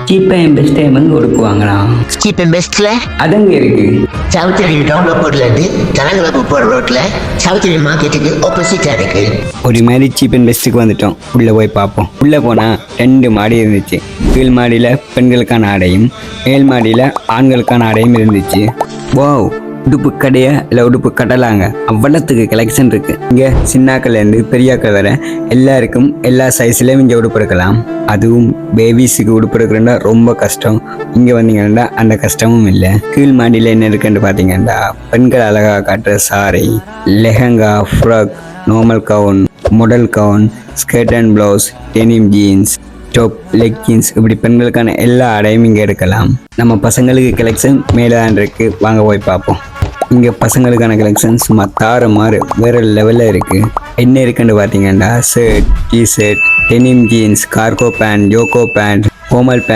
Cheap and best time உடுப்பு வாங்கலாம். Cheap and பெஸ்ட்ல அதங்க இருக்கு. சவுத்ரி டவுன்லோட் போர்ட்லேருந்து தலங்கலப்பு போகிற ரோட்டில் சவுத்ரி மார்க்கெட்டுக்கு ஆப்போசிட்டாக இருக்கு. ஒரு மாதிரி சீப் அண்ட் பெஸ்ட்டுக்கு வந்துட்டோம். உள்ளே போய் பார்ப்போம். உள்ளே போனால் 2 மாடி இருந்துச்சு. கீழ் மாடியில் பெண்களுக்கான ஆடையும் மேல் மாடியில் ஆண்களுக்கான ஆடையும் இருந்துச்சு. வாவ், உடுப்பு கடையை இல்லை உடுப்பு கட்டலாங்க. அவ்வளோத்துக்கு கலெக்ஷன் இருக்குது. இங்கே சின்னாக்கள்லேருந்து பெரியாக்கள் வர எல்லாருக்கும் எல்லா சைஸ்லேயும் இங்கே உடுப்பு எடுக்கலாம். அதுவும் பேபிஸுக்கு உடுப்பு எடுக்கிறேன்னா ரொம்ப கஷ்டம். இங்கே வந்தீங்கன்னா அந்த கஷ்டமும் இல்லை. கீழ் மாடியில் என்ன இருக்குன்னு பார்த்தீங்கன்னா பெண்கள் அழகாக காட்டுற sorry, lehenga, frock, normal gown, model gown, skirt and blouse, denim jeans, top, leggings, இப்படி பெண்களுக்கான எல்லா ஆடையும் இங்கே எடுக்கலாம். நம்ம பசங்களுக்கு கலெக்ஷன் மேலே தான் இருக்குது. வாங்க போய் பார்ப்போம். இங்கே பசங்களுக்கான கலெக்ஷன் சும்மா தாறுமாறு வேறு லெவலில் இருக்குது. என்ன இருக்குன்னு பார்த்தீங்கன்னா shirt, T shirt, denim jeans, cargo pant, jogger pant, formal pant,